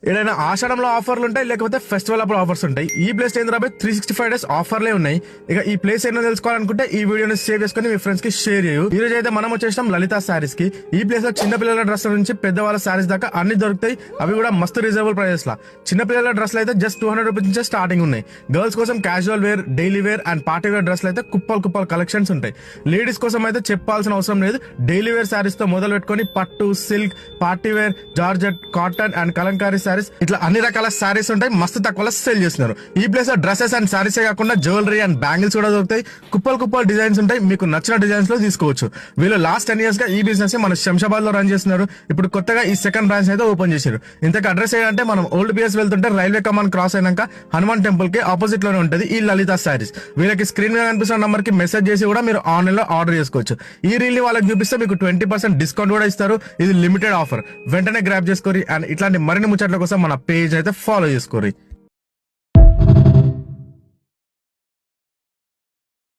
ఏదైనా ఆషాఢంలో ఆఫర్లు ఉంటాయి, లేకపోతే ఫెస్టివల్ అప్పుడు ఆఫర్స్ ఉంటాయి. ఈ ప్లేస్ ఏంద్రాబాయ్ 365 days ఆఫర్లే ఉన్నాయి. ఇక ఈ ప్లేస్ ఏంటో తెలుసుకోవాలనుకుంటే ఈ వీడియోని సేవ్ చేసుకుని మీ ఫ్రెండ్స్ కి షేర్ చేయు. ఈ రోజు అయితే మనం వచ్చేసాం లలిత సారీస్ కి. ఈ ప్లేస్ లో చిన్న పిల్లల డ్రెస్ నుంచి పెద్దవాళ్ళ సారీస్ దాకా అన్ని దొరుకుతాయి. అవి కూడా మస్తు రీజనబుల్ ప్రైజెస్ లా. చిన్న పిల్లల డ్రెస్లు అయితే జస్ట్ 200 రూపీస్ నుంచి స్టార్టింగ్ ఉన్నాయి. గర్ల్స్ కోసం casual wear, daily wear and party wear డ్రెస్లు అయితే కుప్పలు కలెక్షన్స్ ఉంటాయి. లేడీస్ కోసం అయితే చెప్పాల్సిన అవసరం లేదు. డైలీ వేర్ సారీస్ తో మొదలు పెట్టుకొని పట్టు, silk, party wear, georgette, cotton and kalamkari saris, ఇట్లా అన్ని రకాల సారీస్ ఉంటాయి. మస్తు తక్కువలో సేల్ చేస్తున్నారు. ఈ ప్లేస్ లో డ్రెస్సెస్ అండ్ సారీసే కాకుండా జ్యువెలరీ అండ్ బ్యాంగిల్స్ కూడా దొరుకుతాయి. కుప్పలు డిజైన్స్ ఉంటాయి. మీకు నచ్చిన డిజైన్స్ లో తీసుకోవచ్చు. వీళ్ళు లాస్ట్ 10 years గా ఈ బిజినెస్ మన శంషాబాద్ లో రన్ చేస్తున్నారు. ఇప్పుడు కొత్తగా ఈ సెకండ్ బ్రాంచ్ అయితే ఓపెన్ చేశారు. ఇంతకు అడ్రస్ ఏంటంటే మనం ఓల్డ్ బిఎస్ వెళ్తుంటే రైల్వే కమాండ్ క్రాస్ అయినాక హనుమాన్ టెంపుల్ కి ఆపోజిట్ లోనే ఉంటుంది ఈ లలిత సారీస్. వీళ్ళకి స్క్రీన్ మీద కనిపిస్తున్న నంబర్ కి మెసేజ్ చేసి కూడా మీరు ఆన్లైన్ లో ఆర్డర్ చేసుకోవచ్చు. ఈ రీల్ ని వాళ్ళకి చూపిస్తే మీకు 20% డిస్కౌంట్ కూడా ఇస్తారు. ఇది లిమిటెడ్ ఆఫర్. వెంటనే గ్రాప్ చేసుకోరి. అండ్ ఇట్లాంటి మరిన్ని ముచ్చట్ల కోసం మన పేజ్ అయితే ఫాలో చేసుకోరి.